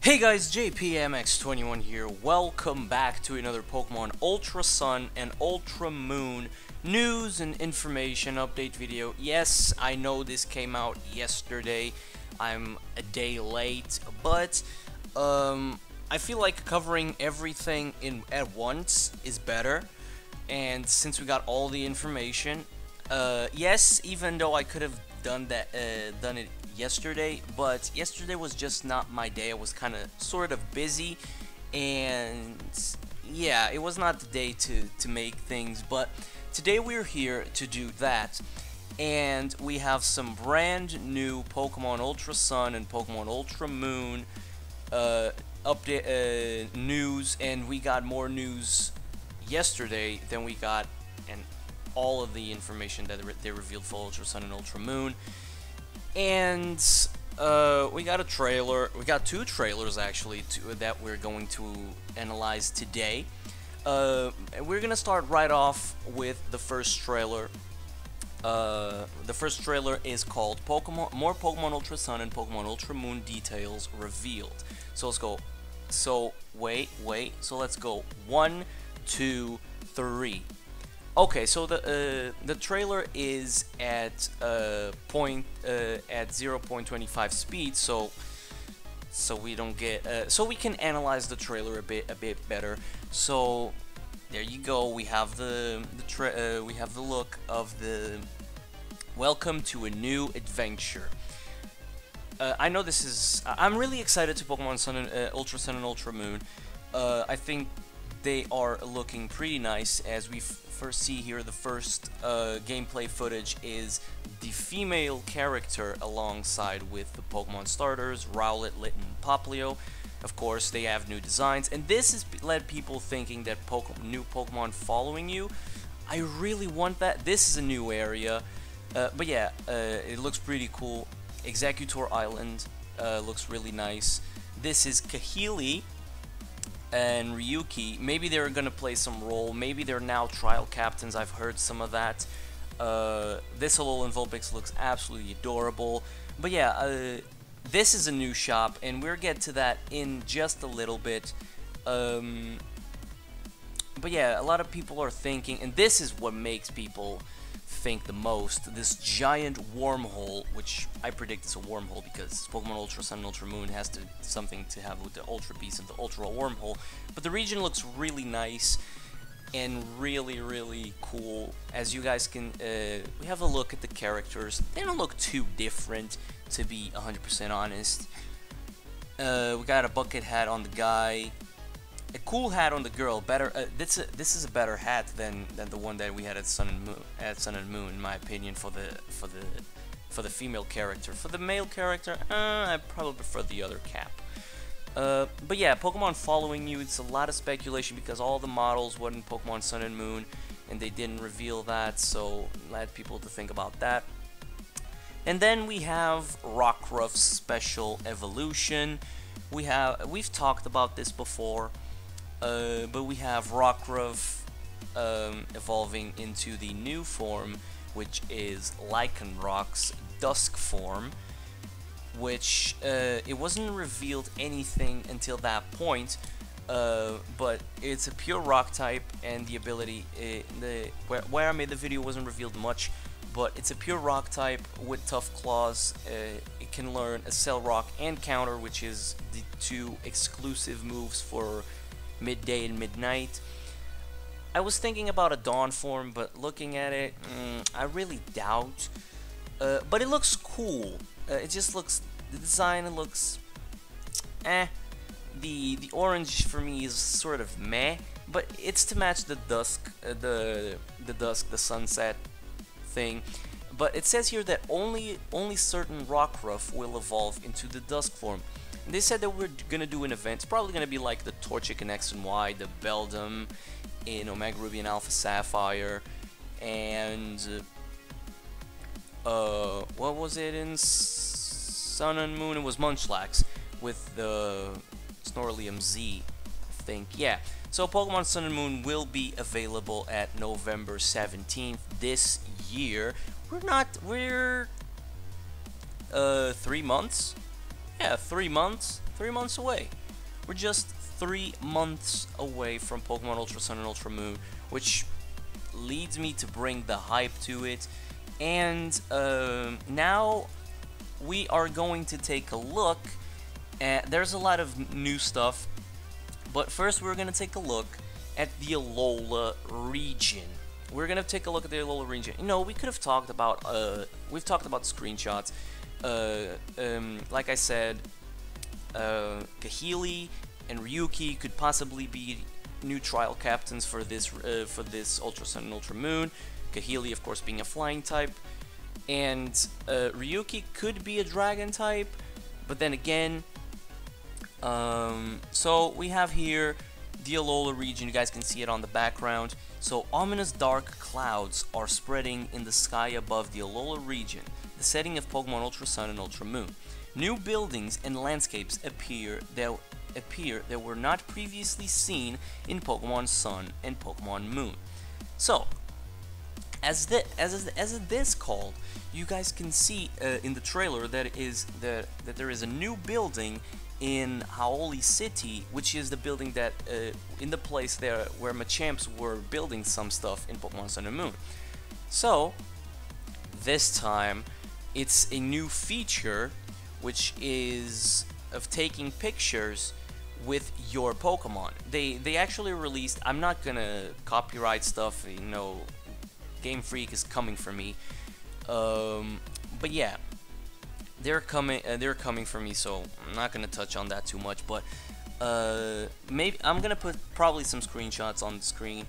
Hey guys, JPMX21 here. Welcome back to another Pokemon Ultra Sun and Ultra Moon news and information update video. Yes, I know this came out yesterday. I'm a day late, but I feel like covering everything at once is better. And since we got all the information, yes, even though I could have done it yesterday, but yesterday was just not my day. I was kind of sort of busy, and yeah, it was not the day to make things, but today we're here to do that. And we have some brand new Pokemon Ultra Sun and Pokemon Ultra Moon update news, and we got more news yesterday than we got and all of the information that they revealed for Ultra Sun and Ultra Moon. And we got a trailer. We got two trailers actually that we're going to analyze today. We're gonna start right off with the first trailer. The first trailer is called More Pokemon Ultra Sun and Pokemon Ultra Moon Details Revealed. So let's go. So wait. So let's go. 1, 2, 3. Okay, so the trailer is at 0.25 speed, so we don't get so we can analyze the trailer a bit better. So there you go. We have the look of the welcome to a new adventure. I know this is. I'm really excited to Pokemon Sun and Ultra Sun and Ultra Moon. I think they are looking pretty nice. As we first see here, the first gameplay footage is the female character alongside with the Pokemon starters, Rowlet, Litten, and Popplio. Of course, they have new designs, and this has led people thinking that new Pokemon following you. I really want that. This is a new area, but yeah, it looks pretty cool. Executor Island looks really nice. This is Kahili and Ryuki. Maybe they're gonna play some role. Maybe they're now trial captains. I've heard some of that. This Alolan Vulpix looks absolutely adorable. But yeah, this is a new shop, and we'll get to that in just a little bit. But yeah, a lot of people are thinking, and this is what makes people think the most, this giant wormhole, which I predict is a wormhole because Pokemon Ultra Sun and Ultra Moon has something to have with the Ultra Beast and the Ultra Wormhole. But the region looks really nice and really cool. As you guys can, we have a look at the characters. They don't look too different, to be 100% honest. We got a bucket hat on the guy. A cool hat on the girl. Better. This is a better hat than the one that we had at Sun and Moon, in my opinion. For the female character. For the male character, I probably prefer the other cap. But yeah, Pokemon following you. It's a lot of speculation because all the models were in Pokemon Sun and Moon, and they didn't reveal that. So led people to think about that. And then we have Rockruff's special evolution. We've talked about this before. But we have Rockruff evolving into the new form, which is Lycanroc's Dusk form, which it wasn't revealed anything until that point, but it's a pure rock type, and the ability, where I made the video wasn't revealed much, but it's a pure rock type with tough claws. It can learn a Cell Rock and Counter, which is the two exclusive moves for midday and midnight. I was thinking about a Dawn form, but looking at it, I really doubt. But it looks cool. It just looks, the design looks, The orange for me is sort of meh, but it's to match the dusk, the sunset thing. But it says here that only certain Rockruff will evolve into the Dusk form. They said that we're gonna do an event. It's probably gonna be like the Torchic in X and Y, the Beldum in Omega Ruby and Alpha Sapphire, and what was it in Sun and Moon? It was Munchlax with the Snorlium Z, I think. Yeah. So Pokemon Sun and Moon will be available at November 17th this year. We're 3 months. Yeah, 3 months 3 months away. We're just 3 months away from Pokemon Ultra Sun and Ultra Moon, which leads me to bring the hype to it. And now we are going to take a look at, there's a lot of new stuff, but first we're going to take a look at the Alola region. We're going to take a look at the Alola region. You know, we could have talked about, we've talked about screenshots. Like I said, Kahili and Ryuki could possibly be new trial captains for this Ultra Sun and Ultra Moon. Kahili, of course, being a flying type, and Ryuki could be a dragon type, but then again, so we have here the Alola region. You guys can see it on the background. So ominous dark clouds are spreading in the sky above the Alola region, the setting of Pokemon Ultra Sun and Ultra Moon. New buildings and landscapes appear that were not previously seen in Pokemon Sun and Pokemon Moon. So, as this called, you guys can see in the trailer that there is a new building in Hau'oli City, which is the building that in the place there where Machamps were building some stuff in Pokemon Sun and Moon. So this time it's a new feature, which is of taking pictures with your Pokemon. They actually released, I'm not gonna copyright stuff, you know, Game Freak is coming for me, but yeah, they're coming for me, so I'm not gonna touch on that too much. But maybe I'm gonna put probably some screenshots on the screen.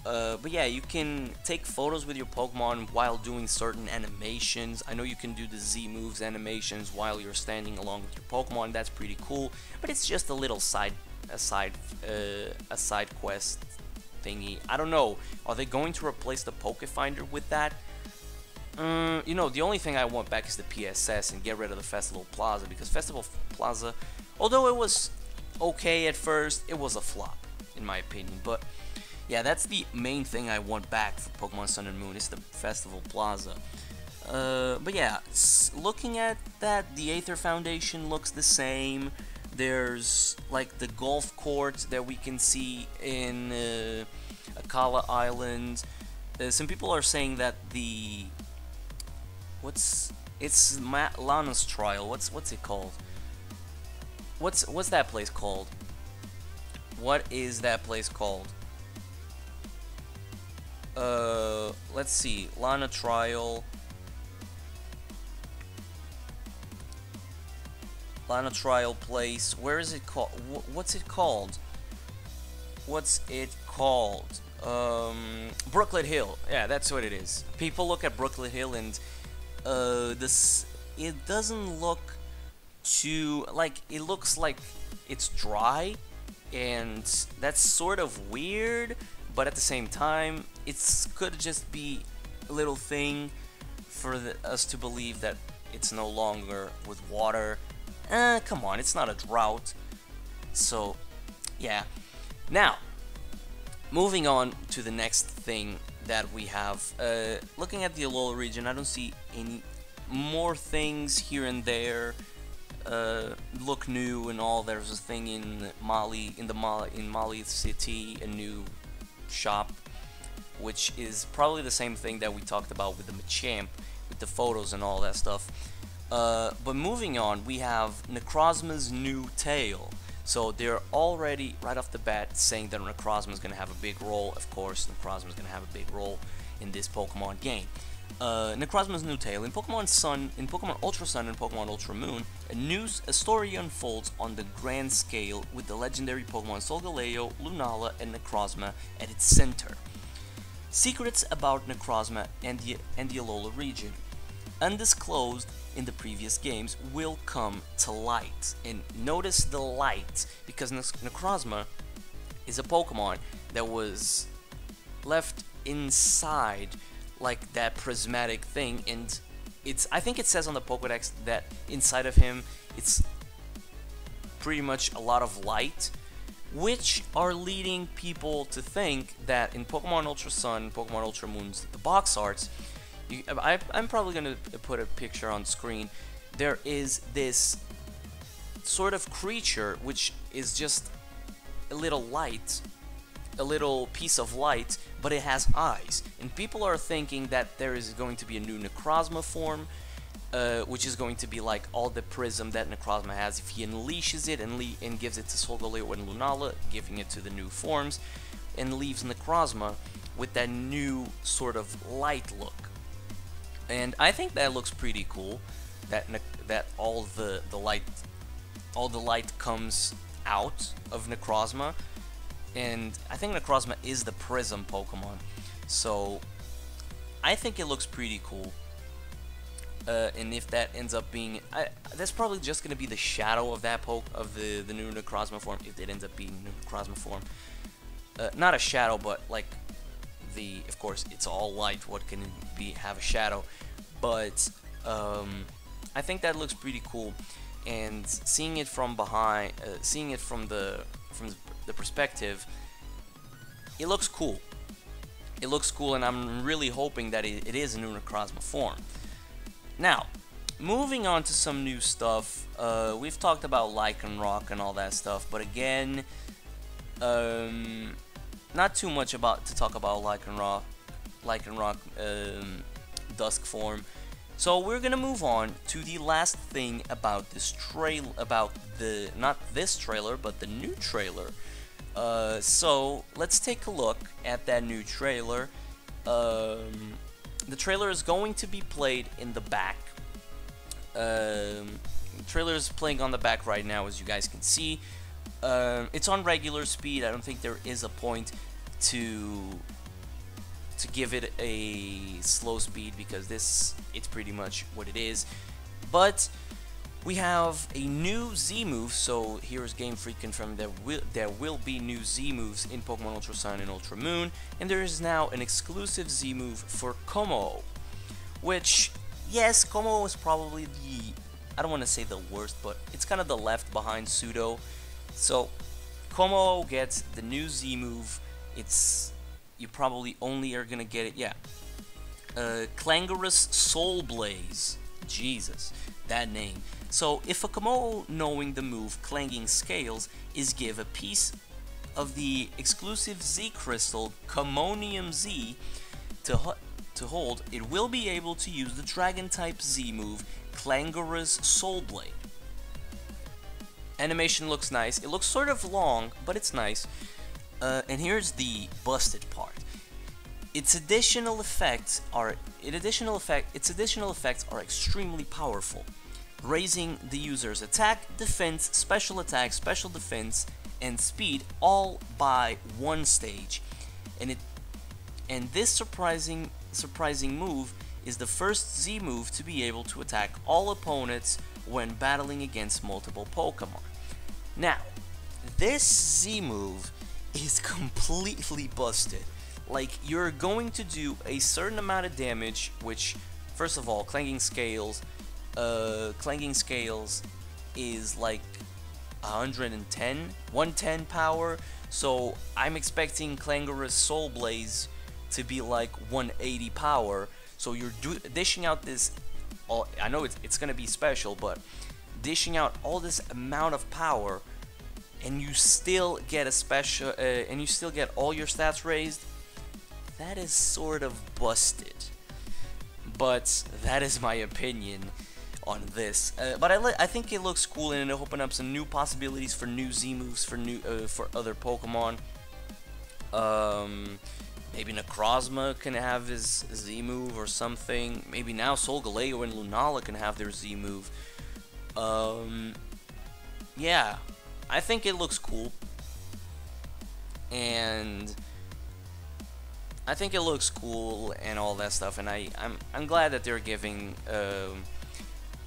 But yeah, you can take photos with your Pokemon while doing certain animations. I know you can do the Z moves animations while you're standing along with your Pokemon. That's pretty cool. But it's just a little side quest thingy. I don't know. Are they going to replace the Pokefinder with that? You know, the only thing I want back is the PSS and get rid of the Festival Plaza, because Festival Plaza, although it was okay at first, it was a flop in my opinion. But yeah, that's the main thing I want back for Pokemon Sun and Moon, is the Festival Plaza. But yeah, looking at that, the Aether Foundation looks the same. There's like the golf court that we can see in Akala Island. Some people are saying that the it's Lana's Trial. What's it called? What's that place called? What is that place called? Let's see. Lana Trial. Lana Trial place. Where is it called? What's it called? What's it called? Brooklet Hill. Yeah, that's what it is. People look at Brooklet Hill and it doesn't look too, like, it looks like it's dry, and that's sort of weird, but at the same time it could just be a little thing for us to believe that it's no longer with water. Come on, it's not a drought. So yeah, now moving on to the next thing that we have. Looking at the Alola region, I don't see any more things here and there look new and all. There's a thing in Mali, in Mali City, a new shop, which is probably the same thing that we talked about with the Machamp, with the photos and all that stuff. But moving on, we have Necrozma's new tail. So they're already, right off the bat, saying that Necrozma is going to have a big role. Of course, Necrozma is going to have a big role in this Pokemon game. Necrozma's new tail. In Pokemon Sun, in Pokemon Ultra Sun and Pokemon Ultra Moon, a story unfolds on the grand scale with the legendary Pokemon Solgaleo, Lunala, and Necrozma at its center. Secrets about Necrozma and the Alola region, undisclosed in the previous games, will come to light. And notice the light, because Necrozma is a Pokemon that was left inside like that prismatic thing, and I think it says on the Pokédex that inside of him it's pretty much a lot of light, which are leading people to think that in Pokemon Ultra Sun, Pokemon Ultra Moon's the box arts, I'm probably going to put a picture on screen, there is this sort of creature which is just a little light, a little piece of light, but it has eyes. And people are thinking that there is going to be a new Necrozma form, which is going to be like all the prism that Necrozma has if he unleashes it and gives it to Solgaleo and Lunala, giving it to the new forms, and leaves Necrozma with that new sort of light look. And I think that looks pretty cool. That all the light comes out of Necrozma, and I think Necrozma is the Prism Pokemon, so I think it looks pretty cool. And if that ends up being, that's probably just gonna be the shadow of that the new Necrozma form. If it ends up being new Necrozma form, not a shadow, but like of course it's all light. What can it have a shadow? But I think that looks pretty cool, and seeing it from behind, seeing it from the perspective, it looks cool. It looks cool, and I'm really hoping that it is a new Necrozma form. Now, moving on to some new stuff. We've talked about Lycanroc and all that stuff, but again, not too much to talk about Lycanroc Dusk form. So we're gonna move on to the last thing about this not this trailer, but the new trailer. So let's take a look at that new trailer. The trailer is going to be played in the back. The trailer is playing on the back right now, as you guys can see. It's on regular speed. I don't think there is a point to give it a slow speed, because it's pretty much what it is. But we have a new Z move, so here's Game Freak confirming there will be new Z moves in Pokemon Ultra Sun and Ultra Moon, and there is now an exclusive Z move for Kommo-o, which, yes, Kommo-o is probably I don't want to say the worst, but it's kind of the left behind Pseudo. So Kommo-o gets the new Z move. You probably only are gonna get it, yeah. Clangorous Soul Blaze. Jesus, that name. So if a Kommo-o knowing the move Clanging Scales is give a piece of the exclusive Z crystal Commonium Z to hold, it will be able to use the Dragon type Z move Clangorous Soul Blade. Animation looks nice. It looks sort of long, but it's nice. And here's the busted part. Its additional effects are extremely powerful, raising the user's attack, defense, special attack, special defense, and speed all by one stage. And this surprising move is the first Z move to be able to attack all opponents when battling against multiple Pokemon. Now, this Z move is completely busted. Like, you're going to do a certain amount of damage, which, first of all, Clanging Scales is like 110 power, so I'm expecting Clangorous Soul Blaze to be like 180 power. So you're dishing out this, I know it's gonna be special, but dishing out all this amount of power, and you still get a special, and you still get all your stats raised. That is sort of busted, but that is my opinion on this. But I think it looks cool, and it'll open up some new possibilities for new Z moves for other Pokemon. Maybe Necrozma can have his Z move or something. Maybe now Solgaleo and Lunala can have their Z move. Yeah, I think it looks cool, and I think it looks cool and all that stuff, and I'm glad that they're giving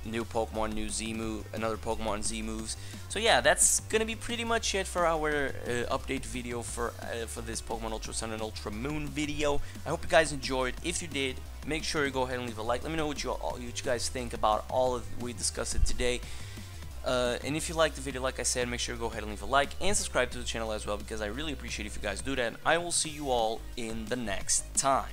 new Pokemon new Z move, another Pokemon Z moves. So yeah, that's gonna be pretty much it for our update video for this Pokemon Ultra Sun and Ultra Moon video. I hope you guys enjoyed. If you did, make sure you go ahead and leave a like. Let me know what you guys think about all of we discussed it today. And if you liked the video, like I said, make sure to go ahead and leave a like and subscribe to the channel as well, because I really appreciate if you guys do that. And I will see you all in the next time.